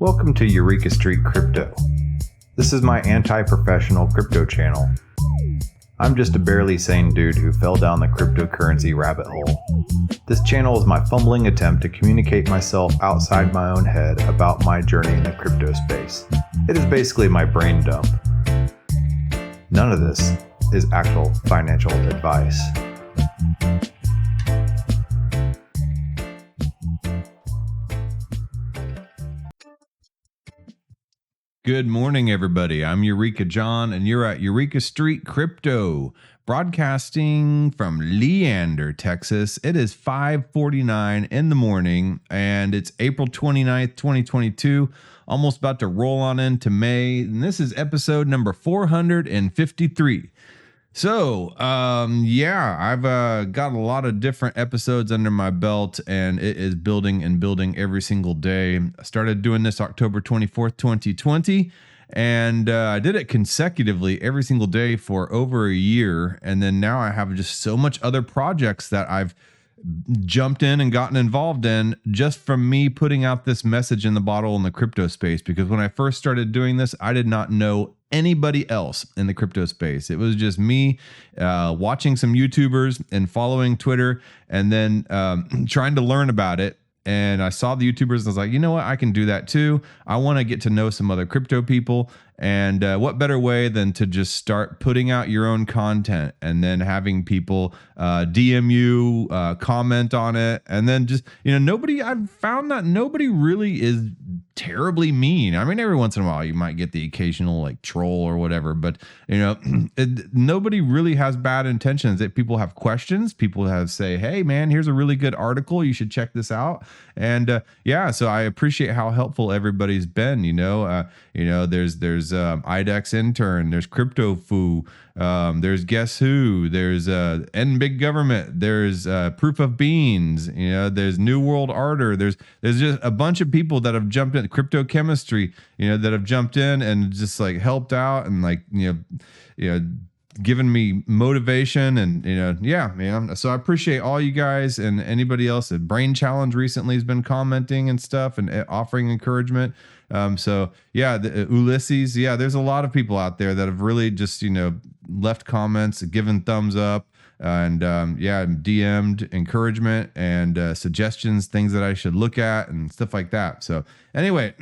Welcome to Eureka Street Crypto. This is my anti-professional crypto channel. I'm just a barely sane dude who fell down the cryptocurrency rabbit hole. This channel is my fumbling attempt to communicate myself outside my own head about my journey in the crypto space. It is basically my brain dump. None of this is actual financial advice. Good morning, everybody. I'm Eureka John, and you're at Eureka Street Crypto, broadcasting from Leander, Texas. It is 5:49 in the morning, and it's April 29th, 2022, almost about to roll on into May, and this is episode number 453. So, I've got a lot of different episodes under my belt, and it is building and building every single day. I started doing this October 24th, 2020, and I did it consecutively every single day for over a year. And then now I have just so much other projects that I've jumped in and gotten involved in just from me putting out this message in the bottle in the crypto space. Because when I first started doing this, I did not know anybody else in the crypto space. It was just me watching some YouTubers and following Twitter, and then trying to learn about it. And I saw the YouTubers and I was like, you know what? I can do that too. I want to get to know some other crypto people. And what better way than to just start putting out your own content and then having people DM you, comment on it. And then just, I've found that nobody really is terribly mean. I mean, every once in a while you might get the occasional like troll or whatever, but nobody really has bad intentions. That people have questions, people have say, hey man, here's a really good article, you should check this out. And so I appreciate how helpful everybody's been. There's IDEX intern, there's crypto foo, there's guess who, there's N big government, there's proof of beans, there's new world order, there's just a bunch of people that have jumped in crypto chemistry, that have jumped in and just like helped out and like given me motivation. And so I appreciate all you guys and anybody else. The Brain Challenge recently has been commenting and stuff and offering encouragement. The Ulysses, there's a lot of people out there that have really just left comments, given thumbs up, and DM'd encouragement and suggestions, things that I should look at and stuff like that. So anyway,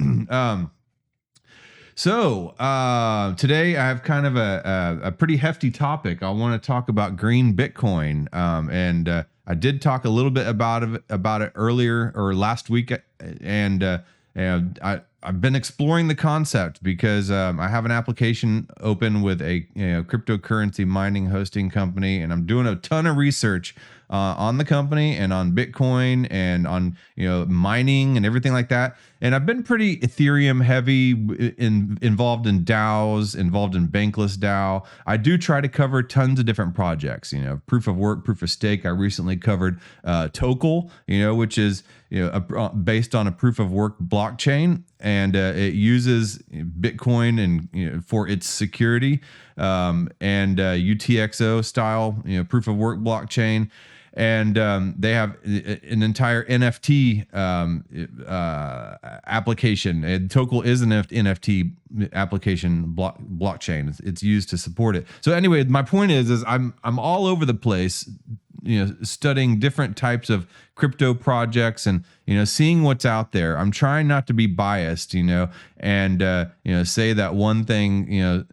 today I have kind of a pretty hefty topic. I want to talk about green Bitcoin. I did talk a little bit about it earlier or last week. I've been exploring the concept because I have an application open with a cryptocurrency mining hosting company, and I'm doing a ton of research on the company and on Bitcoin and on mining and everything like that. And I've been pretty Ethereum heavy, involved in DAOs, involved in bankless DAO. I do try to cover tons of different projects. Proof of work, proof of stake. I recently covered Tokel, which is based on a proof of work blockchain, and it uses Bitcoin and for its security, and UTXO style proof of work blockchain. And they have an entire NFT application. And Tokel is an NFT application blockchain. It's used to support it. So anyway, my point is I'm all over the place, studying different types of crypto projects and seeing what's out there. I'm trying not to be biased, and say that one thing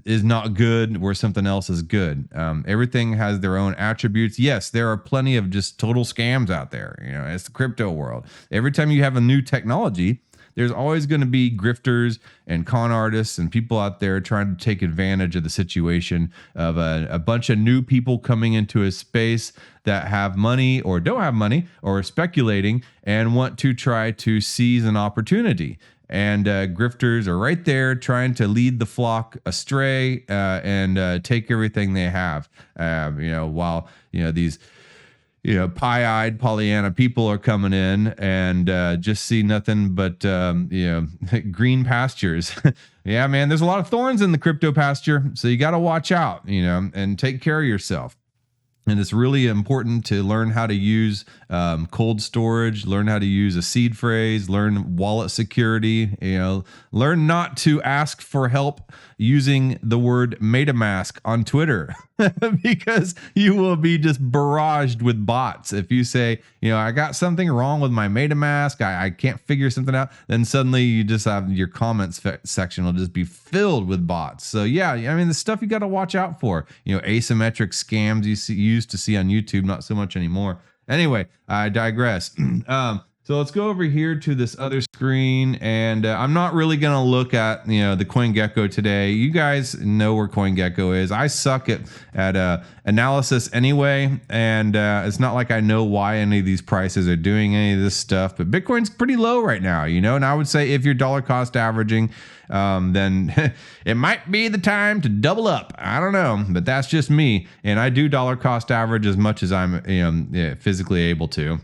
is not good where something else is good. Everything has their own attributes. Yes, there are plenty of just total scams out there. It's the crypto world. Every time you have a new technology, there's always going to be grifters and con artists and people out there trying to take advantage of the situation of a bunch of new people coming into a space that have money or don't have money or are speculating and want to try to seize an opportunity. And grifters are right there trying to lead the flock astray and take everything they have, while these pie-eyed Pollyanna people are coming in and just see nothing but green pastures. Yeah, man, there's a lot of thorns in the crypto pasture, so you got to watch out, and take care of yourself. And it's really important to learn how to use cold storage, learn how to use a seed phrase, learn wallet security, learn not to ask for help using the word MetaMask on Twitter because you will be just barraged with bots. If you say, I got something wrong with my MetaMask, I can't figure something out, then suddenly you just have your comments section will just be filled with bots. So yeah, the stuff you got to watch out for, asymmetric scams you used to see on YouTube, not so much anymore. Anyway, I digress. So let's go over here to this other screen, and I'm not really going to look at the CoinGecko today. You guys know where CoinGecko is. I suck at analysis anyway, and it's not like I know why any of these prices are doing any of this stuff. But Bitcoin's pretty low right now, and I would say if you're dollar cost averaging, then it might be the time to double up. I don't know, but that's just me, and I do dollar cost average as much as I'm physically able to.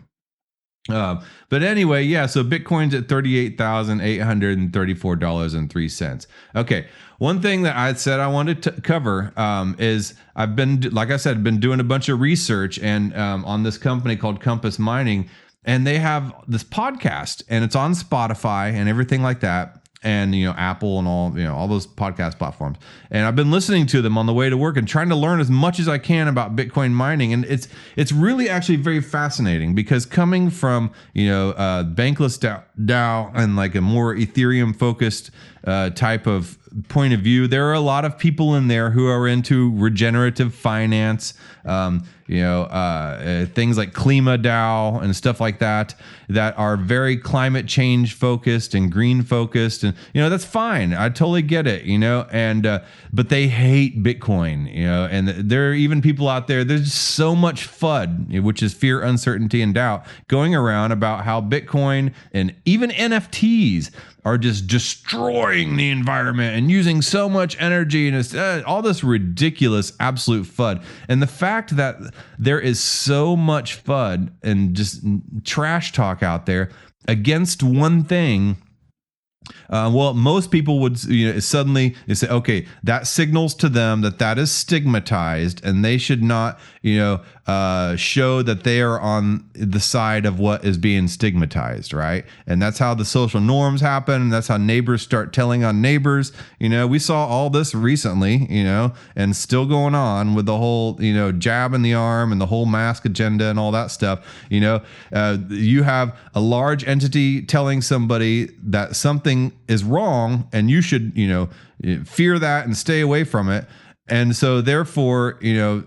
But anyway, yeah, so Bitcoin's at $38,834.03. Okay. One thing that I said I wanted to cover is I've been, like I said, been doing a bunch of research and on this company called Compass Mining, and they have this podcast and it's on Spotify and everything like that. And Apple and all those podcast platforms, and I've been listening to them on the way to work and trying to learn as much as I can about Bitcoin mining, and it's really actually very fascinating because coming from bankless DAO and like a more Ethereum focused type of point of view, there are a lot of people in there who are into regenerative finance, things like Klima DAO and stuff like that are very climate change focused and green focused, and that's fine. I totally get it, and but they hate Bitcoin, and there are even people out there. There's so much FUD, which is fear, uncertainty, and doubt, going around about how Bitcoin and even NFTs are just destroying the environment and using so much energy, and it's all this ridiculous absolute FUD. And the fact that there is so much FUD and just trash talk out there against one thing, most people would suddenly say, okay, that signals to them that is stigmatized, and they should not show that they are on the side of what is being stigmatized, right? And that's how the social norms happen, and that's how neighbors start telling on neighbors. We saw all this recently, and still going on with the whole jab in the arm and the whole mask agenda and all that stuff. You have a large entity telling somebody that something is wrong and you should fear that and stay away from it. And so therefore,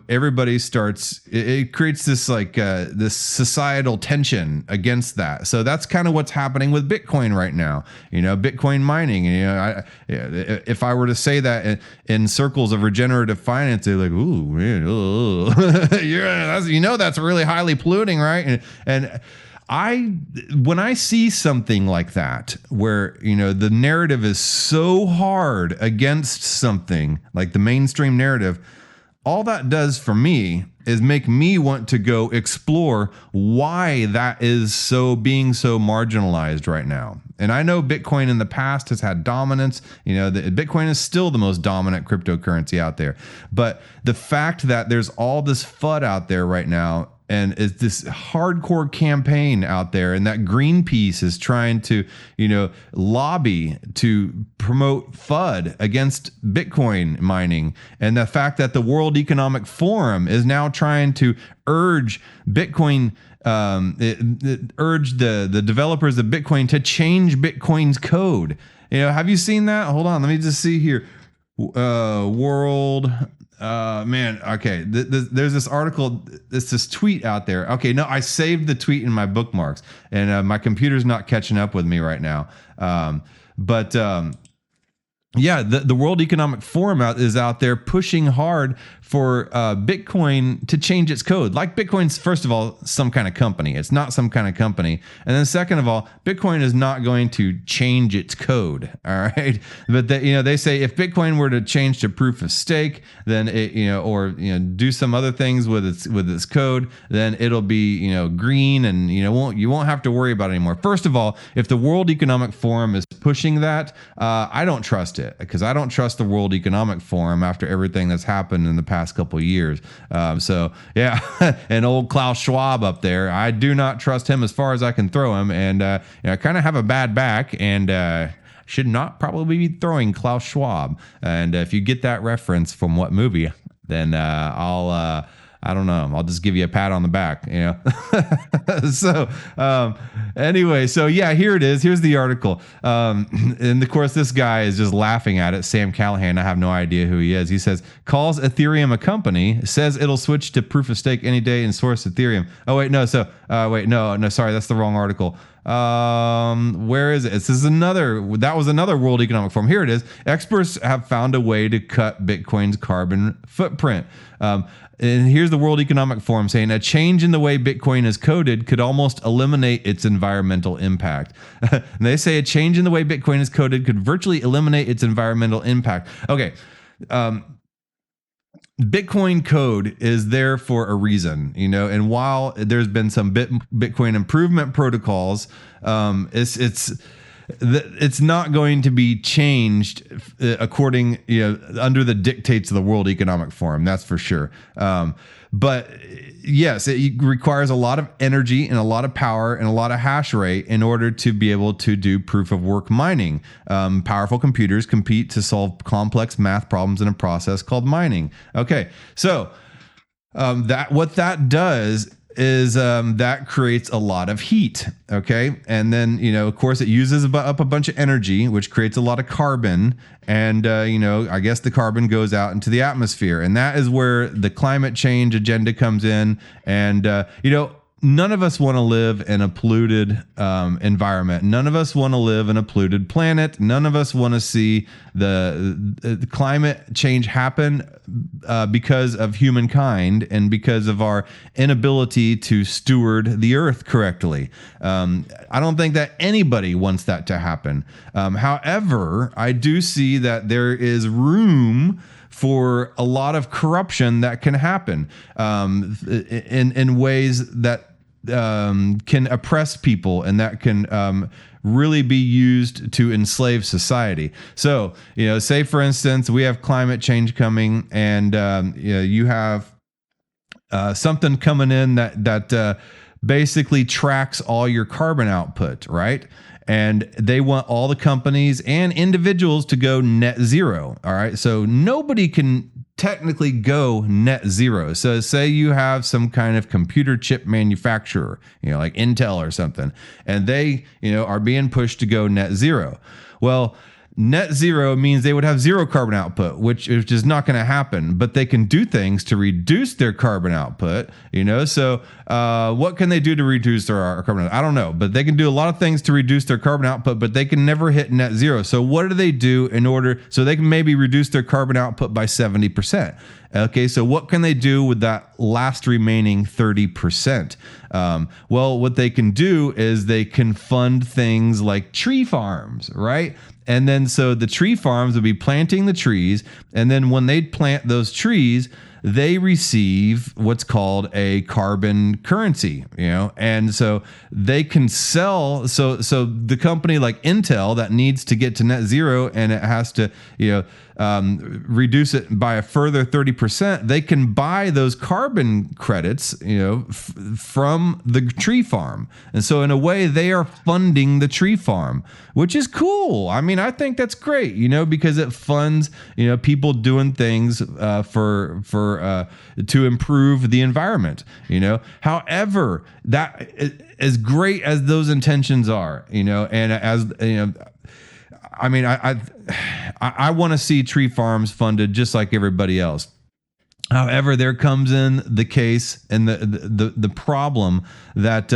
everybody starts, it creates this this societal tension against that. So that's kind of what's happening with Bitcoin right now, Bitcoin mining. If I were to say that in circles of regenerative finance, they're like, ooh, man, yeah, that's really highly polluting, right? And when I see something like that, where, the narrative is so hard against something like the mainstream narrative, all that does for me is make me want to go explore why that is being so marginalized right now. And I know Bitcoin in the past has had dominance. Bitcoin is still the most dominant cryptocurrency out there. But the fact that there's all this FUD out there right now, and it's this hardcore campaign out there, and that Greenpeace is trying to, lobby to promote FUD against Bitcoin mining, and the fact that the World Economic Forum is now trying to urge Bitcoin, urge the developers of Bitcoin to change Bitcoin's code. Have you seen that? Hold on, let me just see here. World. Okay. There's this article, this tweet out there. Okay, no, I saved the tweet in my bookmarks, and my computer's not catching up with me right now. Yeah, the World Economic Forum is out there pushing hard for Bitcoin to change its code. Like, Bitcoin's, first of all, some kind of company. It's not some kind of company. And then second of all, Bitcoin is not going to change its code. All right. But they say if Bitcoin were to change to proof of stake, then it, or do some other things with its code, then it'll be, green, and you won't have to worry about it anymore. First of all, if the World Economic Forum is pushing that, I don't trust it. it, because I don't trust the World Economic Forum after everything that's happened in the past couple of years. So yeah, and old Klaus Schwab up there, I do not trust him as far as I can throw him. And I kind of have a bad back, and should not probably be throwing Klaus Schwab. And if you get that reference from what movie, then I don't know. I'll just give you a pat on the back, So anyway, so yeah, here it is. Here's the article. And of course, this guy is just laughing at it. Sam Callahan, I have no idea who he is. He says, calls Ethereum a company, says it'll switch to proof of stake any day and source Ethereum. Oh, wait, no. So no, sorry. That's the wrong article. Where is it? That was another World Economic Forum. Here it is. Experts have found a way to cut Bitcoin's carbon footprint. And here's the World Economic Forum saying a change in the way Bitcoin is coded could almost eliminate its environmental impact. And they say a change in the way Bitcoin is coded could virtually eliminate its environmental impact. Okay. Bitcoin code is there for a reason, and while there's been some Bitcoin improvement protocols, it's not going to be changed according, under the dictates of the World Economic Forum. That's for sure. But yes, it requires a lot of energy and a lot of power and a lot of hash rate in order to be able to do proof of work mining. Powerful computers compete to solve complex math problems in a process called mining. Okay, so what that does is that creates a lot of heat. Okay. And then, of course, it uses up a bunch of energy, which creates a lot of carbon. And, I guess the carbon goes out into the atmosphere. And that is where the climate change agenda comes in. And, none of us want to live in a polluted environment. None of us want to live in a polluted planet. None of us want to see the climate change happen because of humankind and because of our inability to steward the earth correctly. I don't think that anybody wants that to happen. However, I do see that there is room for a lot of corruption that can happen in ways that can oppress people and that can really be used to enslave society. So, say for instance, we have climate change coming, and you have something coming in that basically tracks all your carbon output, right? And they want all the companies and individuals to go net zero. All right. So nobody can technically go net zero. So say you have some kind of computer chip manufacturer, like Intel or something, and they, are being pushed to go net zero. Well, net zero means they would have zero carbon output, which is not going to happen, but they can do things to reduce their carbon output, So what can they do to reduce their carbon output? I don't know, but they can do a lot of things to reduce their carbon output, but they can never hit net zero. So what do they do so they can maybe reduce their carbon output by 70%? Okay, so what can they do with that last remaining 30%? Well, what they can do is they can fund things like tree farms, right? And then so the tree farms will be planting the trees. And then when they plant those trees, they receive what's called a carbon currency, and so they can sell. So the company like Intel that needs to get to net zero and it has to, reduce it by a further 30%, they can buy those carbon credits, from the tree farm. And so in a way they are funding the tree farm, which is cool. I mean, I think that's great, because it funds, people doing things to improve the environment, However, that as great as those intentions are, and as, I mean, I want to see tree farms funded just like everybody else. However, there comes in the case and the problem that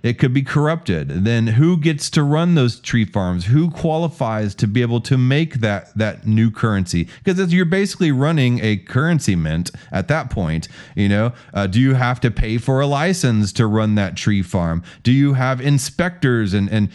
it could be corrupted. Then who gets to run those tree farms? Who qualifies to be able to make that new currency? Because you're basically running a currency mint at that point. Do you have to pay for a license to run that tree farm? Do you have inspectors and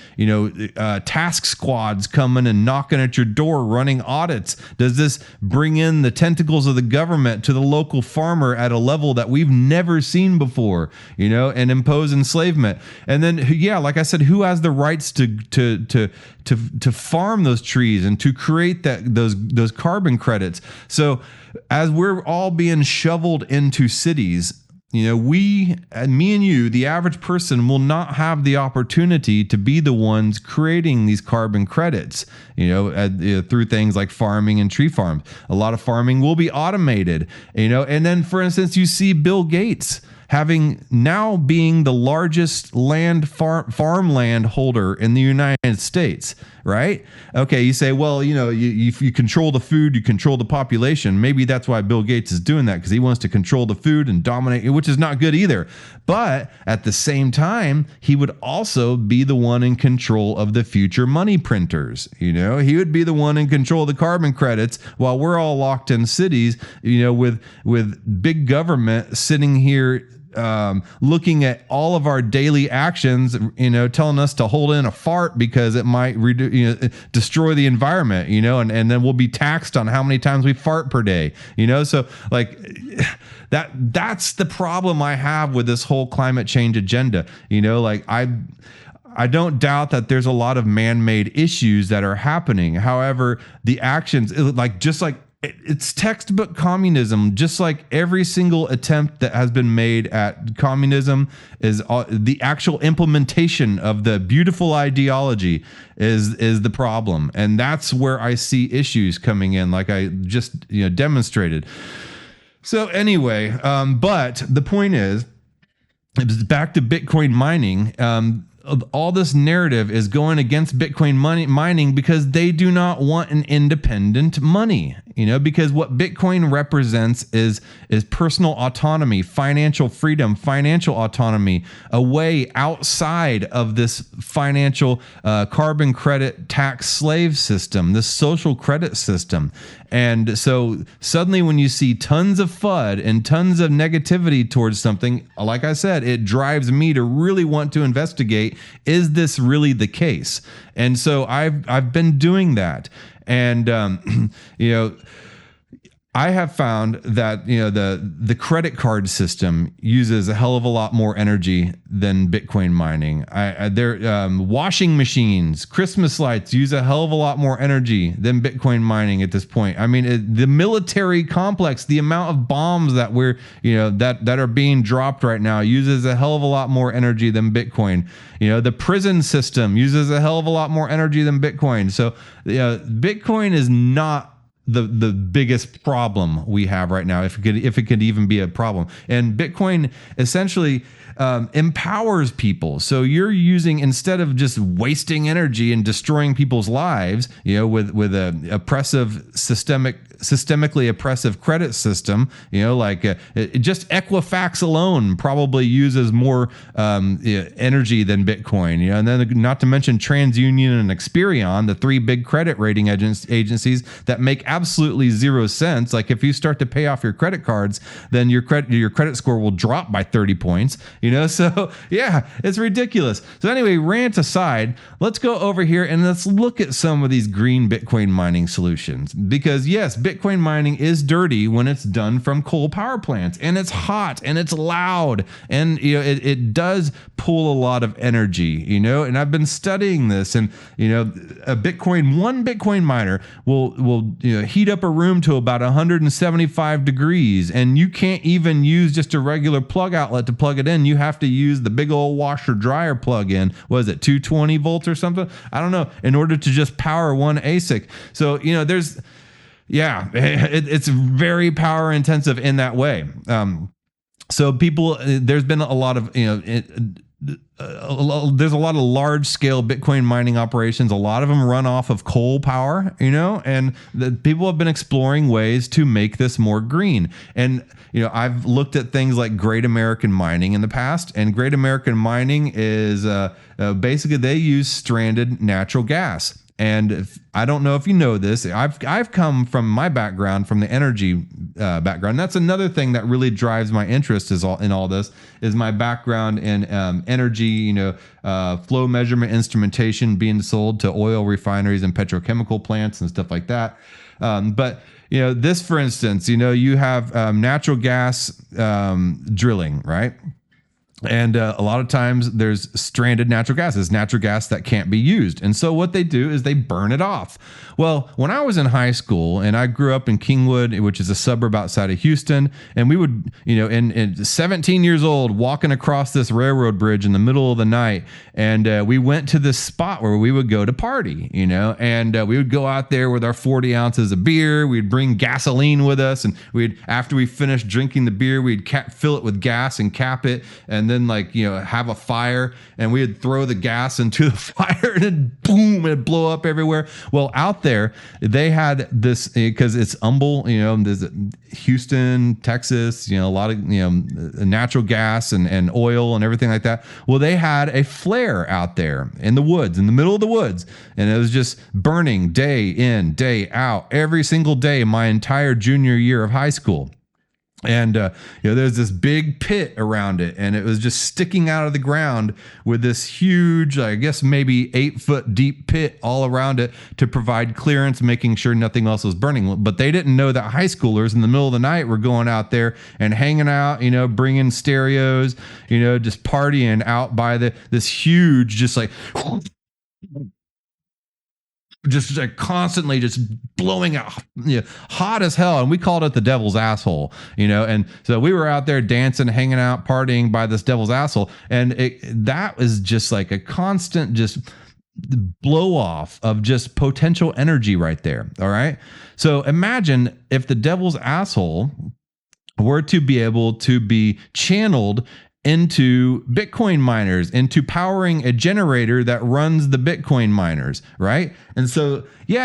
task squads coming and knocking at your door running audits? Does this bring in the tentacles of the government to the local local farmer at a level that we've never seen before, and impose enslavement. And then, yeah, like I said, who has the rights to farm those trees and to create those carbon credits? So as we're all being shoveled into cities, me and you, the average person, will not have the opportunity to be the ones creating these carbon credits, through things like farming and tree farms. A lot of farming will be automated, and then, for instance, you see Bill Gates being the largest farmland holder in the United States, right? Okay, you say, well, if you control the food, you control the population. Maybe that's why Bill Gates is doing that, because he wants to control the food and dominate, which is not good either. But at the same time, he would also be the one in control of the future money printers. He would be the one in control of the carbon credits, while we're all locked in cities, with big government sitting here looking at all of our daily actions, telling us to hold in a fart because it might destroy the environment, and then we'll be taxed on how many times we fart per day, so like that's the problem I have with this whole climate change agenda. I don't doubt that there's a lot of man-made issues that are happening. However, the actions, it's textbook communism. Just like every single attempt that has been made at communism, is the actual implementation of the beautiful ideology is the problem. And that's where I see issues coming in, like I just demonstrated. So anyway, but the point is, back to Bitcoin mining. All this narrative is going against Bitcoin mining because they do not want an independent money, because what Bitcoin represents is personal autonomy, financial freedom, financial autonomy, a way outside of this financial carbon credit tax slave system, this social credit system. And so suddenly when you see tons of FUD and tons of negativity towards something, like I said, it drives me to really want to investigate, is this really the case? And so I've been doing that. And, I have found that the credit card system uses a hell of a lot more energy than Bitcoin mining. Washing machines, Christmas lights use a hell of a lot more energy than Bitcoin mining at this point. I mean, the military complex, the amount of bombs that that are being dropped right now uses a hell of a lot more energy than Bitcoin. The prison system uses a hell of a lot more energy than Bitcoin. So Bitcoin is not the biggest problem we have right now, if it could even be a problem. And Bitcoin essentially empowers people. So you're using, instead of just wasting energy and destroying people's lives, with a oppressive systemically oppressive credit system, just Equifax alone probably uses more energy than Bitcoin, and then not to mention TransUnion and Experian, the three big credit rating agencies that make absolutely zero sense. Like, if you start to pay off your credit cards, then your credit score will drop by 30 points, so yeah, it's ridiculous. So anyway, rant aside, let's go over here and let's look at some of these green Bitcoin mining solutions, because yes, Bitcoin mining is dirty when it's done from coal power plants, and it's hot and it's loud, and it does pull a lot of energy, and I've been studying this, and one Bitcoin miner will heat up a room to about 175 degrees, and you can't even use just a regular plug outlet to plug it in. You have to use the big old washer dryer plug in. Was it 220 volts or something? I don't know, in order to just power one ASIC. So it's very power intensive in that way. So there's been a lot of there's a lot of large scale Bitcoin mining operations. A lot of them run off of coal power, and the people have been exploring ways to make this more green. And, I've looked at things like Great American Mining in the past, and Great American Mining is basically they use stranded natural gas. And I don't know if you know this, I've come from my background from the energy background. That's another thing that really drives my interest in all this is my background in energy, flow measurement instrumentation being sold to oil refineries and petrochemical plants and stuff like that. But this, for instance, you have natural gas drilling, right? And a lot of times there's stranded natural gas. It's natural gas that can't be used. And so what they do is they burn it off. Well, when I was in high school and I grew up in Kingwood, which is a suburb outside of Houston, and we would, in 17 years old, walking across this railroad bridge in the middle of the night. And we went to this spot where we would go to party, and we would go out there with our 40 ounces of beer. We'd bring gasoline with us. And after we finished drinking the beer, we'd fill it with gas and cap it. And then have a fire, and we would throw the gas into the fire and then boom, it'd blow up everywhere. Well, out there they had this, because it's Humble, there's Houston, Texas, a lot of natural gas and oil and everything like that. Well, they had a flare out there in the woods, in the middle of the woods, and it was just burning day in, day out, every single day my entire junior year of high school. And, there's this big pit around it, and it was just sticking out of the ground with this huge, I guess maybe 8-foot deep pit all around it to provide clearance, making sure nothing else was burning. But they didn't know that high schoolers in the middle of the night were going out there and hanging out, bringing stereos, just partying out by this huge, just like constantly just blowing out, hot as hell. And we called it the devil's asshole, and so we were out there dancing, hanging out, partying by this devil's asshole. And that was just like a constant, just blow off of just potential energy right there. All right. So imagine if the devil's asshole were to be able to be channeled into Bitcoin miners, into powering a generator that runs the Bitcoin miners, right? And so, you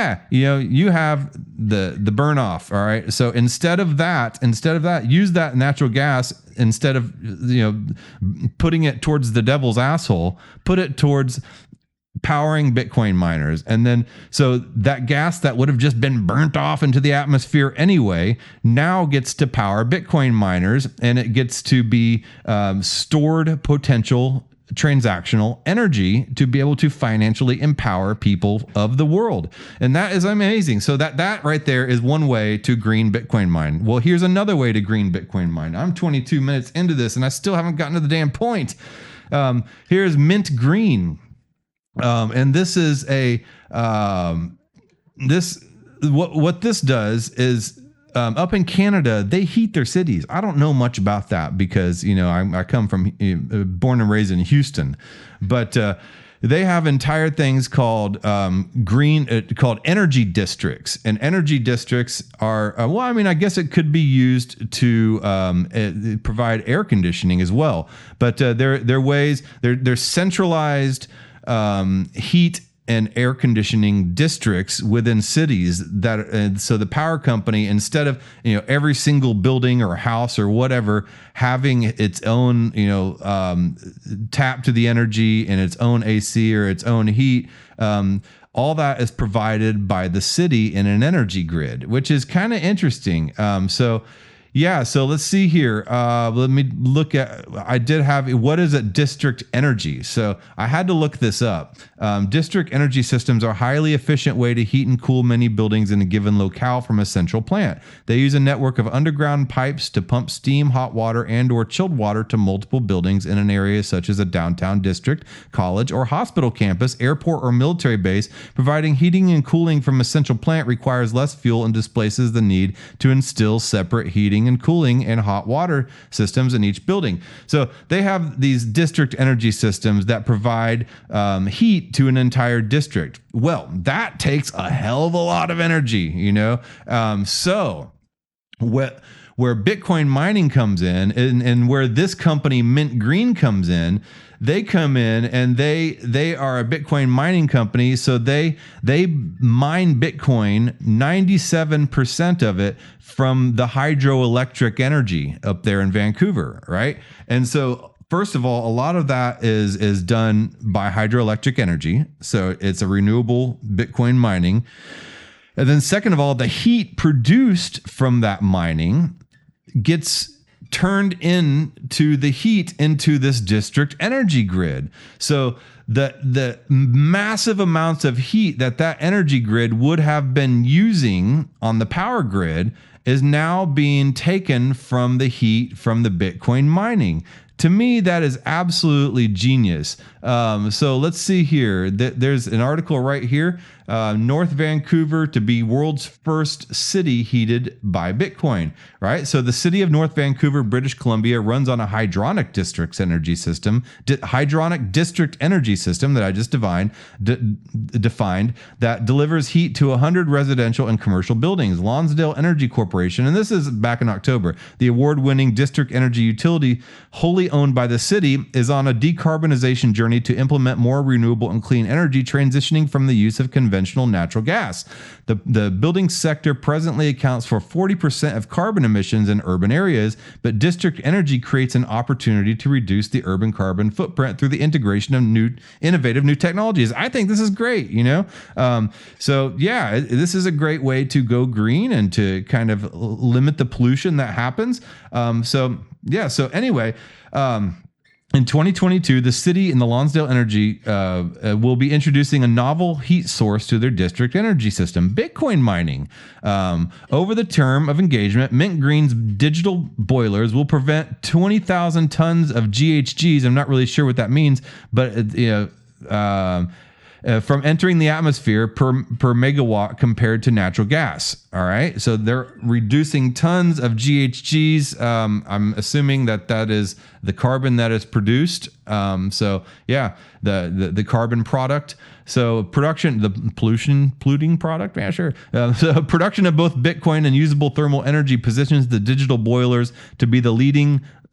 have the burn off, all right? So instead of that, use that natural gas, instead of, putting it towards the devil's asshole, put it towards powering Bitcoin miners. And then, so that gas that would have just been burnt off into the atmosphere anyway, now gets to power Bitcoin miners, and it gets to be stored potential transactional energy to be able to financially empower people of the world. And that is amazing. So that right there is one way to green Bitcoin mine. Well, here's another way to green Bitcoin mine. I'm 22 minutes into this and I still haven't gotten to the damn point. Here's mint green. And this is what this does is, up in Canada, they heat their cities. I don't know much about that because, I come from, born and raised in Houston, but, they have entire things called called energy districts, and energy districts are I guess it could be used to provide air conditioning as well. But they're ways, they're centralized heat and air conditioning districts within cities that, so the power company, instead of, every single building or house or whatever having its own, tap to the energy and its own AC or its own heat, all that is provided by the city in an energy grid, which is kind of interesting. So let's see here. Let me look at, I did have, what is a district energy? So I had to look this up. District energy systems are a highly efficient way to heat and cool many buildings in a given locale from a central plant. They use a network of underground pipes to pump steam, hot water, and or chilled water to multiple buildings in an area such as a downtown district, college, or hospital campus, airport, or military base. Providing heating and cooling from a central plant requires less fuel and displaces the need to instill separate heating and cooling and hot water systems in each building. So they have these district energy systems that provide heat to an entire district. Well, that takes a hell of a lot of energy, so where Bitcoin mining comes in, and where this company Mint Green comes in, they come in and they are a Bitcoin mining company. So they mine Bitcoin, 97% of it from the hydroelectric energy up there in Vancouver, right? And so first of all, a lot of that is done by hydroelectric energy. So it's a renewable Bitcoin mining. And then second of all, the heat produced from that mining gets turned into the heat into this district energy grid. So the massive amounts of heat that energy grid would have been using on the power grid is now being taken from the heat from the Bitcoin mining. To me, that is absolutely genius. So let's see here. There's an article right here. North Vancouver to be world's first city heated by Bitcoin, right? So the city of North Vancouver, British Columbia runs on a hydronic district energy system that I just defined that delivers heat to 100 residential and commercial buildings. Lonsdale Energy Corporation, and this is back in October, the award-winning district energy utility wholly owned by the city is on a decarbonization journey to implement more renewable and clean energy, transitioning from the use of conventional natural gas. The building sector presently accounts for 40% of carbon emissions in urban areas, but district energy creates an opportunity to reduce the urban carbon footprint through the integration of innovative new technologies. I think this is great, So yeah, this is a great way to go green and to kind of limit the pollution that happens. So anyway, in 2022, the city and the Lonsdale Energy will be introducing a novel heat source to their district energy system, Bitcoin mining. Over the term of engagement, Mint Green's digital boilers will prevent 20,000 tons of GHGs. I'm not really sure what that means, but from entering the atmosphere per megawatt compared to natural gas. All right. So they're reducing tons of GHGs. I'm assuming that is the carbon that is produced. The carbon product. So production, the polluting product. Yeah, sure. So production of both Bitcoin and usable thermal energy positions the digital boilers to be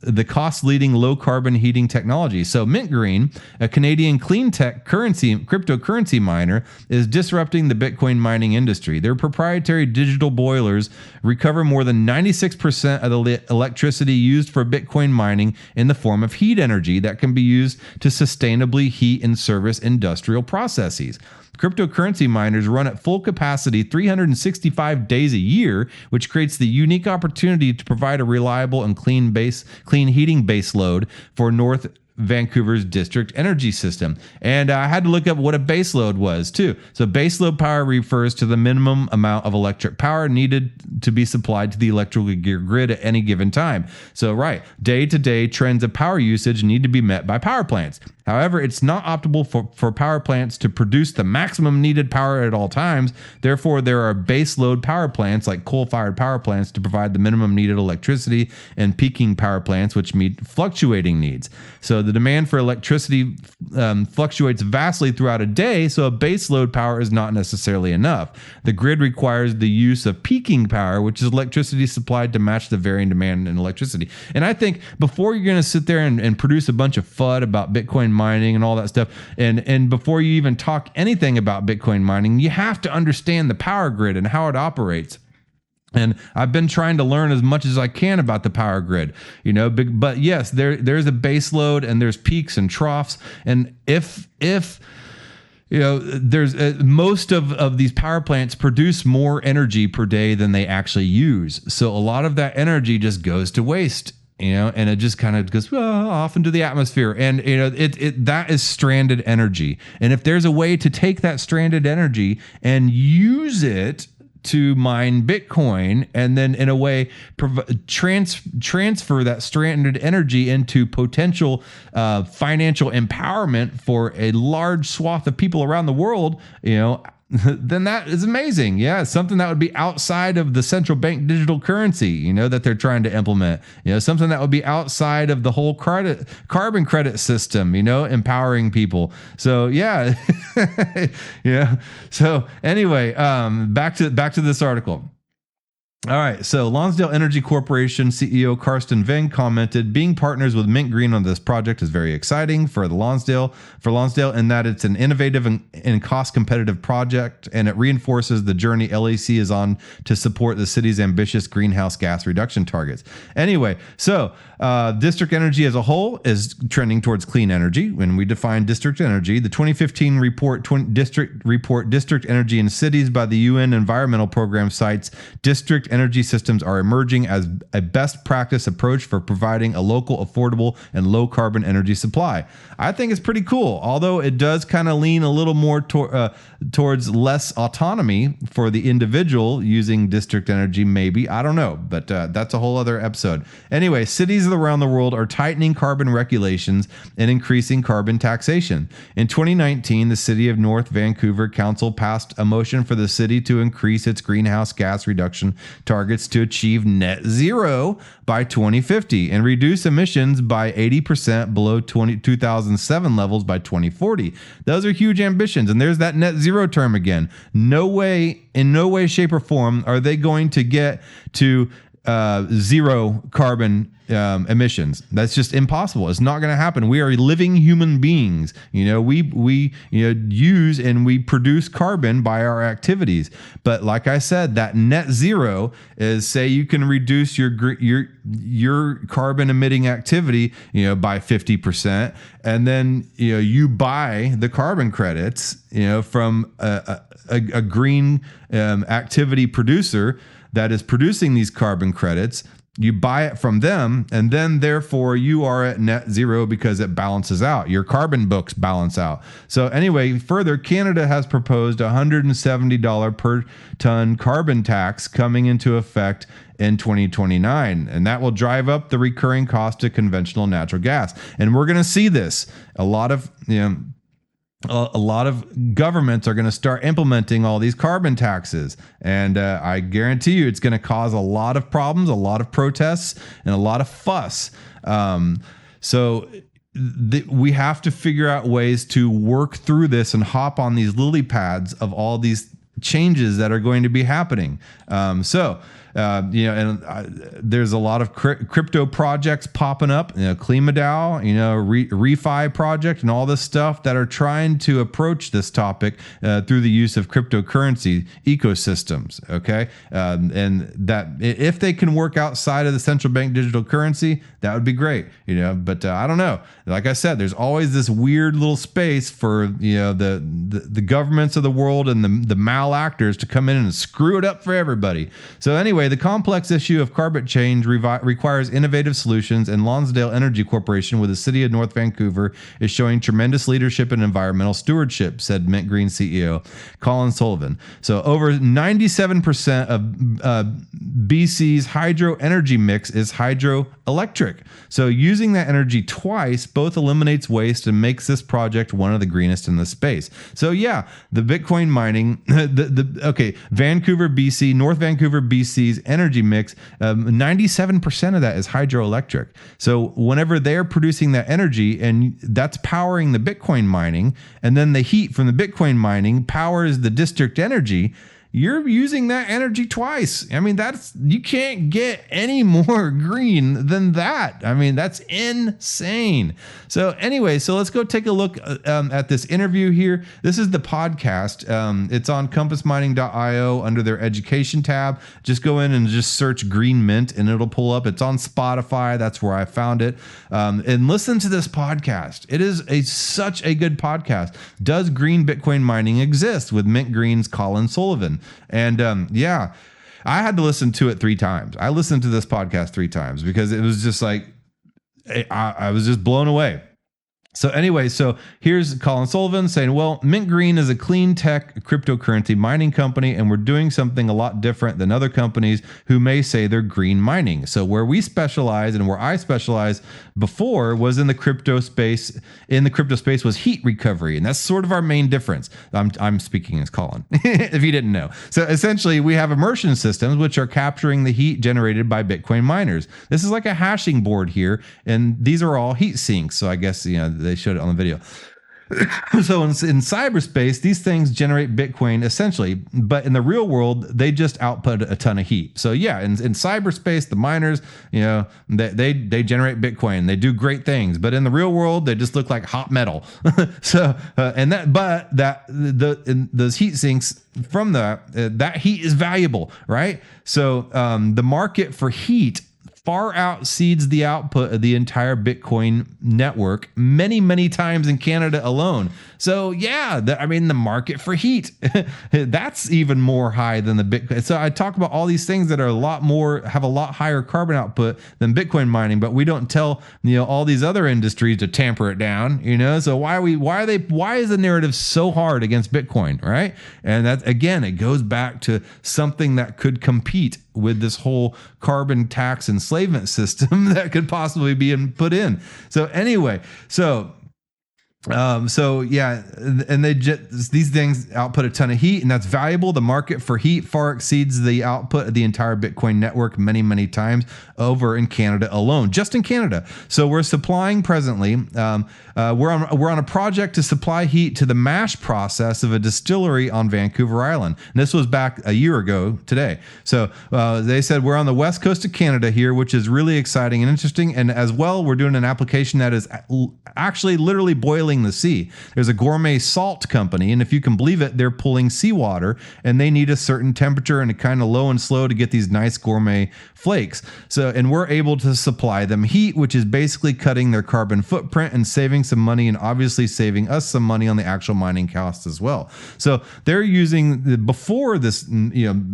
the cost-leading low-carbon heating technology. So Mint Green, a Canadian clean tech cryptocurrency miner, is disrupting the Bitcoin mining industry. Their proprietary digital boilers recover more than 96% of the electricity used for Bitcoin mining in the form of heat energy that can be used to sustainably heat and service industrial processes. Cryptocurrency miners run at full capacity 365 days a year, which creates the unique opportunity to provide a reliable and clean heating base load for North Vancouver's district energy system. And I had to look up what a base load was too. So base load power refers to the minimum amount of electric power needed to be supplied to the electrical grid at any given time. So day-to-day trends of power usage need to be met by power plants. However, it's not optimal for power plants to produce the maximum needed power at all times. Therefore, there are base load power plants like coal-fired power plants to provide the minimum needed electricity, and peaking power plants which meet fluctuating needs. So the demand for electricity fluctuates vastly throughout a day, so a base load power is not necessarily enough. The grid requires the use of peaking power, which is electricity supplied to match the varying demand in electricity. And I think before you're going to sit there and produce a bunch of FUD about Bitcoin mining and all that stuff, and before you even talk anything about Bitcoin mining, you have to understand the power grid and how it operates. And I've been trying to learn as much as I can about the power grid, but yes, there's a base load and there's peaks and troughs. And if there's most of these power plants produce more energy per day than they actually use. So a lot of that energy just goes to waste. And it just kind of goes off into the atmosphere. And, that is stranded energy. And if there's a way to take that stranded energy and use it to mine Bitcoin, and then in a way transfer that stranded energy into potential financial empowerment for a large swath of people around the world, then that is amazing. Yeah, something that would be outside of the central bank digital currency, that they're trying to implement. Something that would be outside of the whole carbon credit system, empowering people. So yeah, yeah. So anyway, back to this article. All right, so Lonsdale Energy Corporation CEO Karsten Veng commented, "Being partners with Mint Green on this project is very exciting for Lonsdale, in that it's an innovative and cost-competitive project, and it reinforces the journey LAC is on to support the city's ambitious greenhouse gas reduction targets." Anyway, so district energy as a whole is trending towards clean energy. When we define district energy, the 2015 District Energy in Cities by the UN Environmental Program cites district energy systems are emerging as a best practice approach for providing a local, affordable, and low carbon energy supply. I think it's pretty cool, although it does kind of lean a little more towards less autonomy for the individual using district energy, maybe. I don't know, but that's a whole other episode. Anyway, cities around the world are tightening carbon regulations and increasing carbon taxation. In 2019, the City of North Vancouver Council passed a motion for the city to increase its greenhouse gas reduction targets to achieve net zero by 2050 and reduce emissions by 80% below 2007 levels by 2040. Those are huge ambitions. And there's that net zero term again. In no way, shape, or form are they going to get to zero carbon emissions. That's just impossible. It's not going to happen. We are living human beings. We use and we produce carbon by our activities. But like I said, that net zero is, say you can reduce your carbon emitting activity, by 50%, and then you buy the carbon credits, from a green activity producer that is producing these carbon credits. You buy it from them, and then therefore you are at net zero because it balances out. Your carbon books balance out. So anyway, further, Canada has proposed $170 per ton carbon tax coming into effect in 2029, and that will drive up the recurring cost of conventional natural gas. And we're going to see this. A lot of governments are going to start implementing all these carbon taxes. And I guarantee you it's going to cause a lot of problems, a lot of protests, and a lot of fuss. We have to figure out ways to work through this and hop on these lily pads of all these changes that are going to be happening. There's a lot of crypto projects popping up, KlimaDAO, Refi project, and all this stuff that are trying to approach this topic through the use of cryptocurrency ecosystems. Okay. And that if they can work outside of the central bank digital currency, that would be great, but I don't know. Like I said, there's always this weird little space for, the governments of the world and the malactors to come in and screw it up for everybody. So anyway, the complex issue of climate change requires innovative solutions, and Lonsdale Energy Corporation with the City of North Vancouver is showing tremendous leadership in environmental stewardship, said Mint Green CEO Colin Sullivan. So over 97% of BC's hydro energy mix is hydroelectric. So using that energy twice both eliminates waste and makes this project one of the greenest in the space. So yeah, the Bitcoin mining, Vancouver, BC, North Vancouver, BC's energy mix, 97% of that is hydroelectric. So whenever they're producing that energy and that's powering the Bitcoin mining, and then the heat from the Bitcoin mining powers the district energy, you're using that energy twice. I mean, you can't get any more green than that. I mean, that's insane. So anyway, let's go take a look at this interview here. This is the podcast. It's on compassmining.io under their education tab. Just go in and just search Green Mint and it'll pull up. It's on Spotify. That's where I found it. And listen to this podcast. It is such a good podcast. Does green Bitcoin mining exist? With Mint Green's Colin Sullivan. And I had to listen to it 3 times. I listened to this podcast 3 times because it was just like, I was just blown away. So anyway, here's Colin Sullivan saying, well, Mint Green is a clean tech cryptocurrency mining company, and we're doing something a lot different than other companies who may say they're green mining. So where we specialize and where I specialized before was in the crypto space. In the crypto space was heat recovery, and that's sort of our main difference. I'm speaking as Colin, if you didn't know. So essentially, we have immersion systems which are capturing the heat generated by Bitcoin miners. This is like a hashing board here, and these are all heat sinks. So I guess they showed it on the video. So in cyberspace, these things generate Bitcoin essentially, but in the real world, they just output a ton of heat. So yeah, in cyberspace, the miners, they generate Bitcoin. They do great things, but in the real world, they just look like hot metal. So those heat sinks from that heat is valuable, right? So the market for heat far exceeds the output of the entire Bitcoin network many, many times in Canada alone. So yeah, the market for heat, that's even more high than the Bitcoin. So I talk about all these things that are have a lot higher carbon output than Bitcoin mining, but we don't tell, all these other industries to tamper it down, so why is the narrative so hard against Bitcoin, right? And that, again, it goes back to something that could compete with this whole carbon tax enslavement system that could possibly be put in. So anyway, yeah, and these things output a ton of heat, and that's valuable. The market for heat far exceeds the output of the entire Bitcoin network many, many times over in Canada alone, just in Canada. So we're supplying presently. We're on a project to supply heat to the mash process of a distillery on Vancouver Island. And this was back a year ago today. So they said we're on the west coast of Canada here, which is really exciting and interesting. And as well, we're doing an application that is actually literally boiling the sea. There's a gourmet salt company, and if you can believe it, they're pulling seawater, and they need a certain temperature and a kind of low and slow to get these nice gourmet flakes. So, and we're able to supply them heat, which is basically cutting their carbon footprint and saving some money, and obviously saving us some money on the actual mining costs as well. So they're using, before this,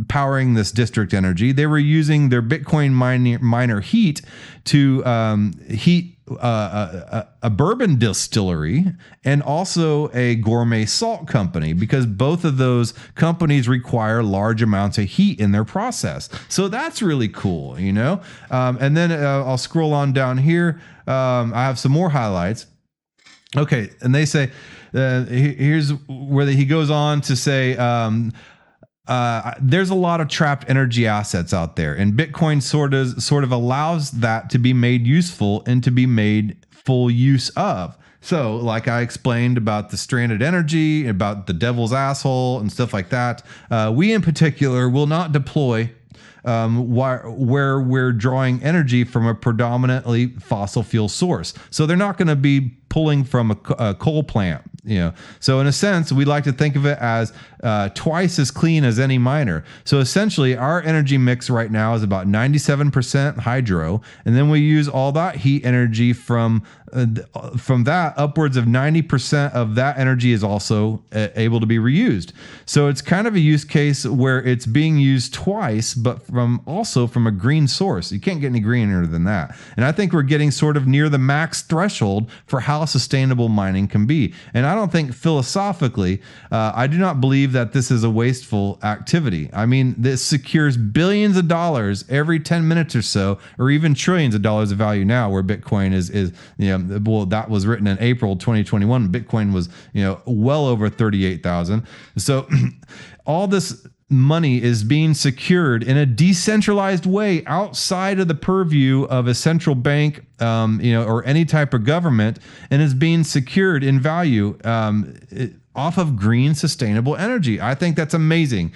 powering this district energy, they were using their Bitcoin miner heat to heat a bourbon distillery and also a gourmet salt company, because both of those companies require large amounts of heat in their process. So that's really cool, and then I'll scroll on down here. I have some more highlights. Okay, and they say here's where he goes on to say there's a lot of trapped energy assets out there, and Bitcoin sort of allows that to be made useful and to be made full use of. So, like I explained about the stranded energy, about the devil's asshole and stuff like that, we in particular will not deploy where we're drawing energy from a predominantly fossil fuel source. So they're not going to be pulling from a coal plant, So in a sense, we like to think of it as twice as clean as any miner. So essentially, our energy mix right now is about 97% hydro, and then we use all that heat energy from that. Upwards of 90% of that energy is also able to be reused. So it's kind of a use case where it's being used twice, but also from a green source. You can't get any greener than that. And I think we're getting sort of near the max threshold for how sustainable mining can be. And I don't think philosophically, I do not believe that this is a wasteful activity. I mean, this secures billions of dollars every 10 minutes or so, or even trillions of dollars of value now, where Bitcoin is well, that was written in April 2021. Bitcoin was, well over 38,000. So all this money is being secured in a decentralized way outside of the purview of a central bank, or any type of government, and is being secured in value off of green, sustainable energy. I think that's amazing.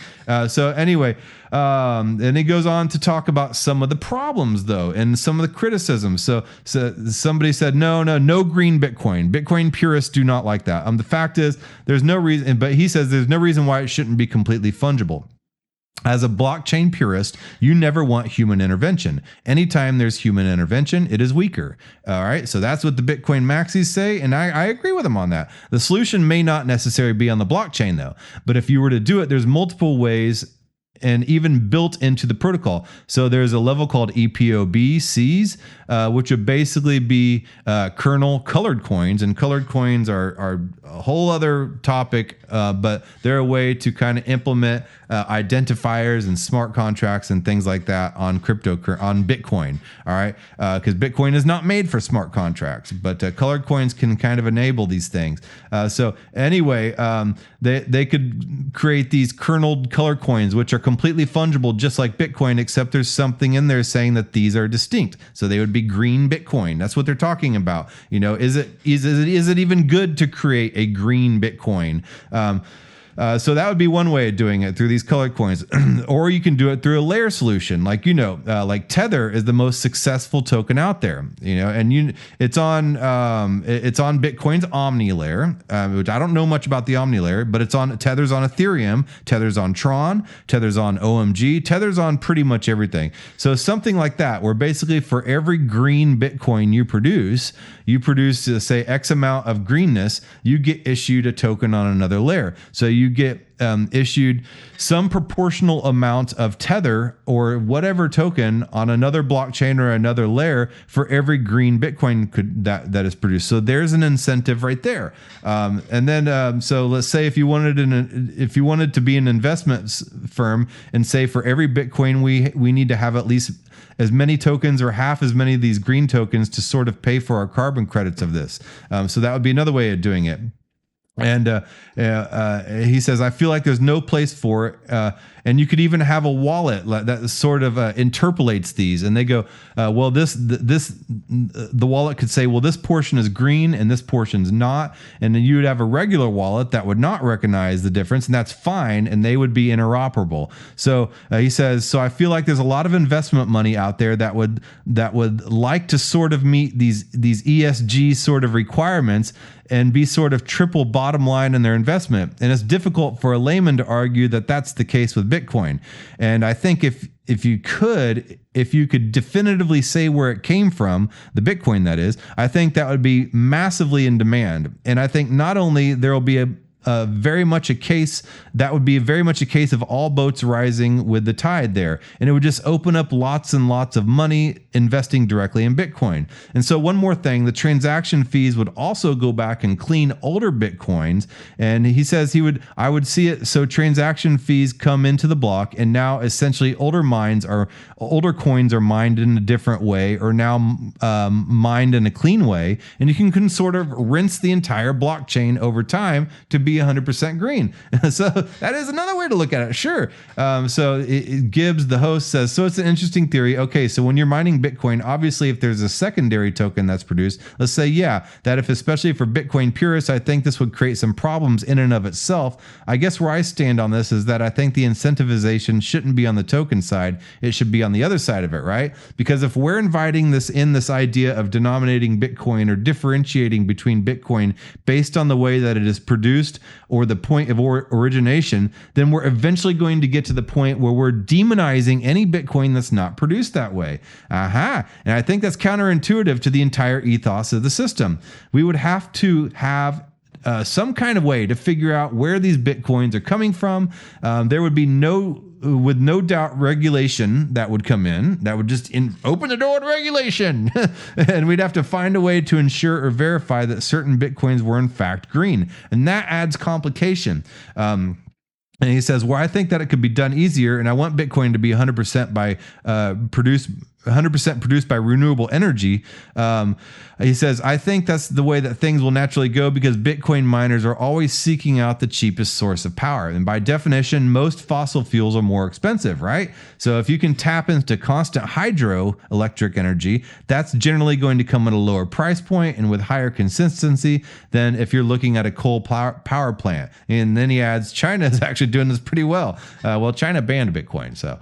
So anyway, and he goes on to talk about some of the problems, though, and some of the criticisms. So somebody said, no green Bitcoin. Bitcoin purists do not like that. The fact is, there's no reason, but he says there's no reason why it shouldn't be completely fungible. As a blockchain purist, you never want human intervention. Anytime there's human intervention, it is weaker. All right. So that's what the Bitcoin maxis say. And I agree with them on that. The solution may not necessarily be on the blockchain, though. But if you were to do it, there's multiple ways, and even built into the protocol. So there's a level called EPOBCs, which would basically be kernel colored coins. And colored coins are a whole other topic, but they're a way to kind of implement identifiers and smart contracts and things like that on on Bitcoin. All right. Because Bitcoin is not made for smart contracts, but colored coins can kind of enable these things. So anyway, they could create these kerneled color coins, which are completely fungible, just like Bitcoin, except there's something in there saying that these are distinct. So they would be green Bitcoin. That's what they're talking about. Is it even good to create a green Bitcoin? So that would be one way of doing it, through these colored coins. Or you can do it through a layer solution. Like Tether is the most successful token out there, and it's on Bitcoin's Omni layer, which I don't know much about the Omni layer, but Tether's on Ethereum, Tether's on Tron, Tether's on OMG, Tether's on pretty much everything. So something like that, where basically for every green Bitcoin you produce, say X amount of greenness, you get issued a token on another layer. So you get issued some proportional amount of Tether or whatever token on another blockchain or another layer for every green Bitcoin that is produced. So there's an incentive right there. And then so let's say if you wanted to be an investment firm and say for every Bitcoin we need to have at least as many tokens or half as many of these green tokens to sort of pay for our carbon credits of this. So that would be another way of doing it. And he says, I feel like there's no place for it. And you could even have a wallet that sort of interpolates these. And they go, well, the wallet could say, well, this portion is green and this portion's not. And then you would have a regular wallet that would not recognize the difference, and that's fine. And they would be interoperable. So he says, so I feel like there's a lot of investment money out there that would like to sort of meet these ESG sort of requirements and be sort of triple bottom line in their investment. And it's difficult for a layman to argue that that's the case with Bitcoin. And I think if you could definitively say where it came from, the Bitcoin that is, I think that would be massively in demand. And I think not only there will be very much a case of all boats rising with the tide there. And it would just open up lots and lots of money investing directly in Bitcoin. And so one more thing, the transaction fees would also go back and clean older Bitcoins. And he says I would see it. So transaction fees come into the block, and now essentially older coins are mined in a different way, or now mined in a clean way. And you can sort of rinse the entire blockchain over time to be 100% green. So that is another way to look at it. Sure. So Gibbs, the host, says, so it's an interesting theory. Okay, so when you're mining Bitcoin, obviously if there's a secondary token that's produced, let's say, especially for Bitcoin purists, I think this would create some problems in and of itself. I guess where I stand on this is that I think the incentivization shouldn't be on the token side. It should be on the other side of it, right? Because if we're inviting this idea of denominating Bitcoin or differentiating between Bitcoin based on the way that it is produced or the point of origination, then we're eventually going to get to the point where we're demonizing any Bitcoin that's not produced that way. And I think that's counterintuitive to the entire ethos of the system. We would have to have some kind of way to figure out where these Bitcoins are coming from. There would be no doubt regulation that would come in that would just open the door to regulation. And we'd have to find a way to ensure or verify that certain Bitcoins were in fact green. And that adds complication. And he says, well, I think that it could be done easier, and I want Bitcoin to be 100% produced by renewable energy. He says, I think that's the way that things will naturally go because Bitcoin miners are always seeking out the cheapest source of power. And by definition, most fossil fuels are more expensive, right? So if you can tap into constant hydroelectric energy, that's generally going to come at a lower price point and with higher consistency than if you're looking at a coal power plant. And then he adds, China is actually doing this pretty well. Well, China banned Bitcoin. So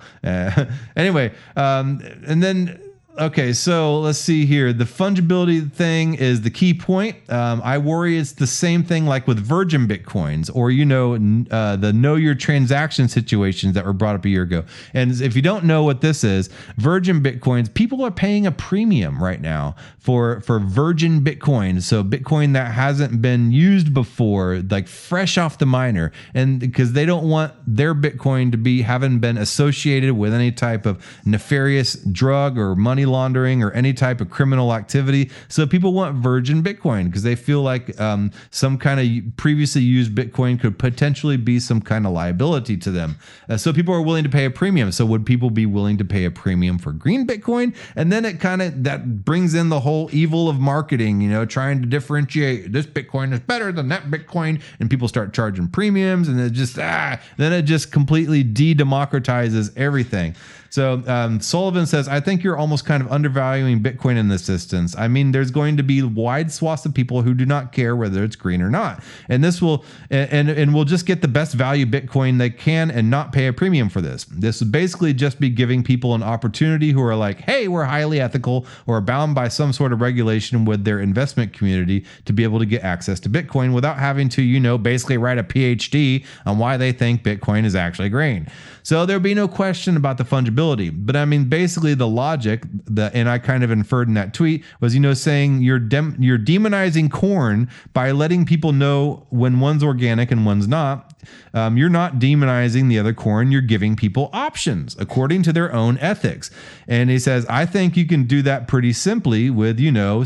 anyway, and then, okay, so let's see here. The fungibility thing is the key point. I worry it's the same thing like with virgin Bitcoins or, the know your transaction situations that were brought up a year ago. And if you don't know what this is, virgin Bitcoins, people are paying a premium right now for virgin Bitcoin. So Bitcoin that hasn't been used before, like fresh off the miner. And because they don't want their Bitcoin to haven't been associated with any type of nefarious drug or money laundering or any type of criminal activity. So people want virgin Bitcoin because they feel like some kind of previously used Bitcoin could potentially be some kind of liability to them. So people are willing to pay a premium. So would people be willing to pay a premium for green Bitcoin? And then it kind of, that brings in the whole evil of marketing, trying to differentiate this Bitcoin is better than that Bitcoin. And people start charging premiums, and then it just completely de-democratizes everything. So Sullivan says, I think you're almost kind of undervaluing Bitcoin in this instance. I mean, there's going to be wide swaths of people who do not care whether it's green or not. And this will, and will just get the best value Bitcoin they can and not pay a premium for this. This would basically just be giving people an opportunity who are like, hey, we're highly ethical or bound by some sort of regulation with their investment community to be able to get access to Bitcoin without having to, basically write a PhD on why they think Bitcoin is actually green. So there'll be no question about the fungibility. But I mean, basically the logic and I kind of inferred in that tweet was, saying you're demonizing corn by letting people know when one's organic and one's not. You're not demonizing the other corn. You're giving people options according to their own ethics. And he says, I think you can do that pretty simply with,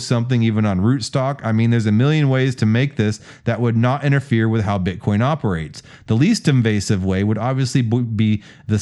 something even on rootstock. I mean, there's a million ways to make this that would not interfere with how Bitcoin operates. The least invasive way would obviously be the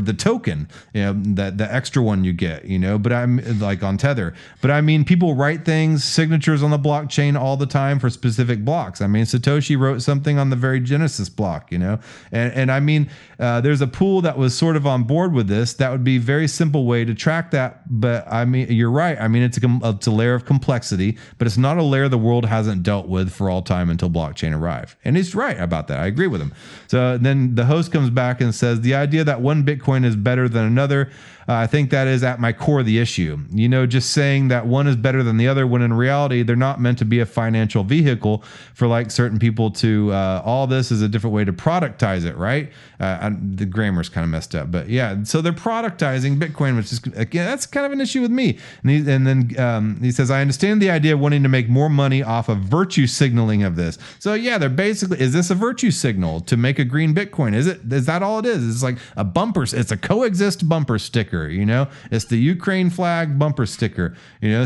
the token, the extra one you get, but I'm like on Tether. But I mean, people write things, signatures on the blockchain all the time for specific blocks. I mean, Satoshi wrote something on the very Genesis block, and I mean, there's a pool that was sort of on board with this. That would be a very simple way to track that. But I mean, you're right. I mean, it's a layer of complexity, but it's not a layer the world hasn't dealt with for all time until blockchain arrived. And he's right about that. I agree with him. So then the host comes back and says, the idea that one Bitcoin is better than another, I think that is at my core the issue. Just saying that one is better than the other when in reality they're not meant to be a financial vehicle for like certain people to. All this is a different way to productize it, right? The grammar's kind of messed up, but yeah. So they're productizing Bitcoin, which is again that's kind of an issue with me. And then he says, I understand the idea of wanting to make more money off of virtue signaling of this. So yeah, they're basically, is this a virtue signal to make a green Bitcoin? Is that all it is? It's like a bumper. It's a coexist bumper sticker. It's the Ukraine flag bumper sticker,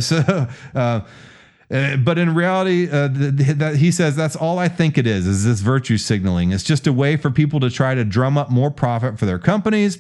so, but in reality, he says that's all I think it is this virtue signaling. It's just a way for people to try to drum up more profit for their companies.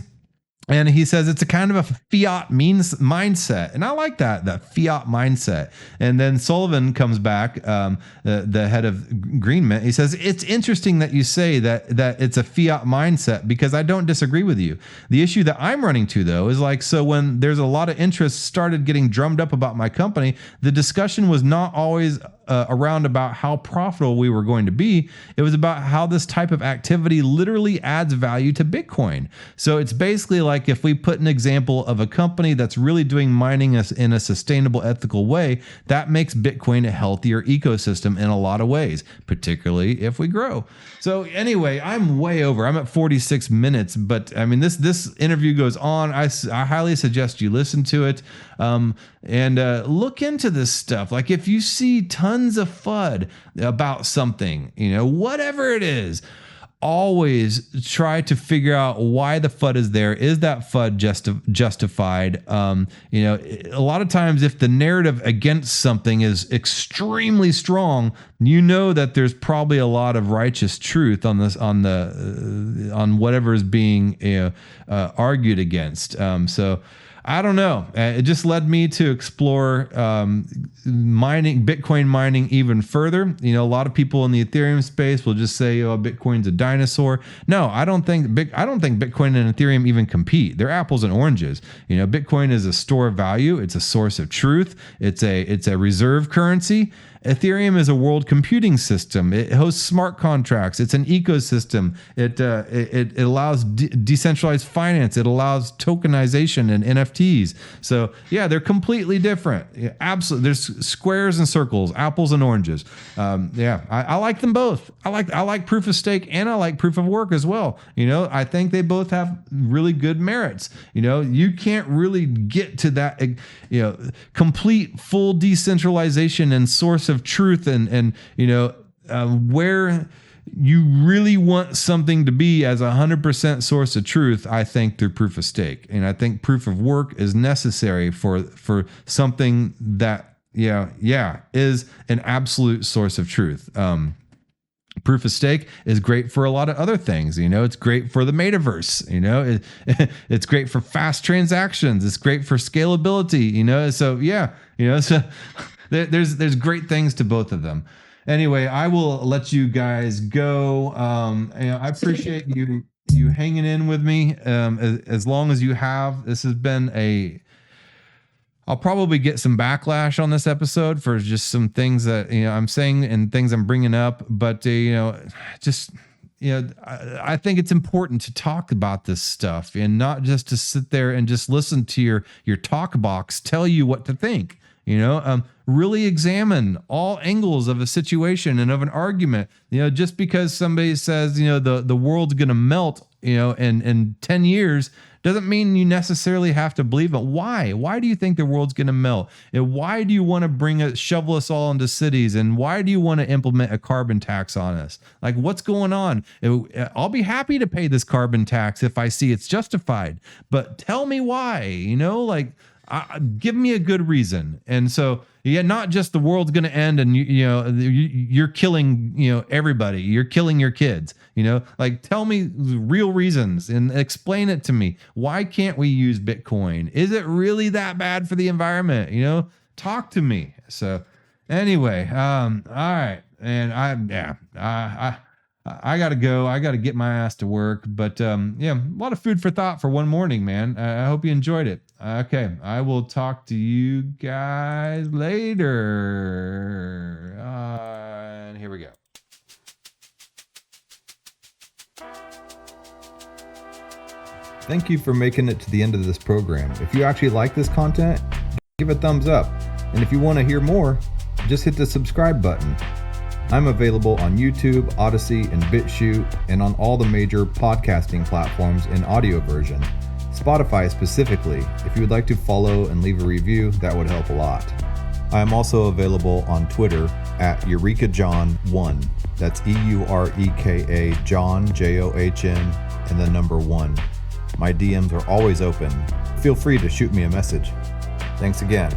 And he says it's a kind of a fiat mindset. And I like that fiat mindset. And then Sullivan comes back, the head of Green Mint. He says, it's interesting that you say that it's a fiat mindset because I don't disagree with you. The issue that I'm running to, though, is like, so when there's a lot of interest started getting drummed up about my company, the discussion was not always around about how profitable we were going to be. It was about how this type of activity literally adds value to Bitcoin. So it's basically like if we put an example of a company that's really doing mining in a sustainable, ethical way, that makes Bitcoin a healthier ecosystem in a lot of ways, particularly if we grow. So anyway, I'm way over. I'm at 46 minutes, but I mean, this interview goes on. I highly suggest you listen to it and look into this stuff. Like if you see tons of FUD about something, whatever it is, always try to figure out why the FUD is there. Is that FUD justified? A lot of times if the narrative against something is extremely strong, that there's probably a lot of righteous truth on this, on whatever is being argued against. So I don't know. It just led me to explore Bitcoin mining even further. A lot of people in the Ethereum space will just say, "Oh, Bitcoin's a dinosaur." No, I don't think Bitcoin and Ethereum even compete. They're apples and oranges. Bitcoin is a store of value. It's a source of truth. It's a reserve currency. Ethereum is a world computing system. It hosts smart contracts. It's an ecosystem. It allows decentralized finance. It allows tokenization and NFTs. So yeah, they're completely different. Yeah, absolutely. There's squares and circles, apples and oranges. I like them both. I like proof of stake and I like proof of work as well. I think they both have really good merits. You can't really get to that, complete full decentralization and source of truth and where you really want something to be as 100% source of truth, I think through proof of stake. And I think proof of work is necessary for something that, is an absolute source of truth. Proof of stake is great for a lot of other things. It's great for the metaverse. It's great for fast transactions. It's great for scalability. So there's great things to both of them. Anyway, I will let you guys go. I appreciate you hanging in with me as long as you have. This has been I'll probably get some backlash on this episode for just some things that I'm saying and things I'm bringing up, but I think it's important to talk about this stuff and not just to sit there and just listen to your talk box tell you what to think. Really examine all angles of a situation and of an argument. Just because somebody says the world's going to melt in 10 years doesn't mean you necessarily have to believe it. Why do you think the world's going to melt? And why do you want to shovel us all into cities? And why do you want to implement a carbon tax on us? Like, what's going on? I'll be happy to pay this carbon tax if I see it's justified, but tell me why. Give me a good reason. And so, not just the world's going to end and you're killing everybody. You're killing your kids. Tell me real reasons and explain it to me. Why can't we use Bitcoin? Is it really that bad for the environment? Talk to me. So anyway, all right, and I got to go. I got to get my ass to work. But a lot of food for thought for one morning, man. I hope you enjoyed it. Okay, I will talk to you guys later. And here we go. Thank you for making it to the end of this program. If you actually like this content, give a thumbs up. And if you want to hear more, just hit the subscribe button. I'm available on YouTube, Odyssey, and BitChute, and on all the major podcasting platforms in audio version. Spotify specifically. If you would like to follow and leave a review, that would help a lot. I am also available on Twitter at EurekaJohn1. That's EUREKA John, JOHN, and the number 1. My DMs are always open. Feel free to shoot me a message. Thanks again.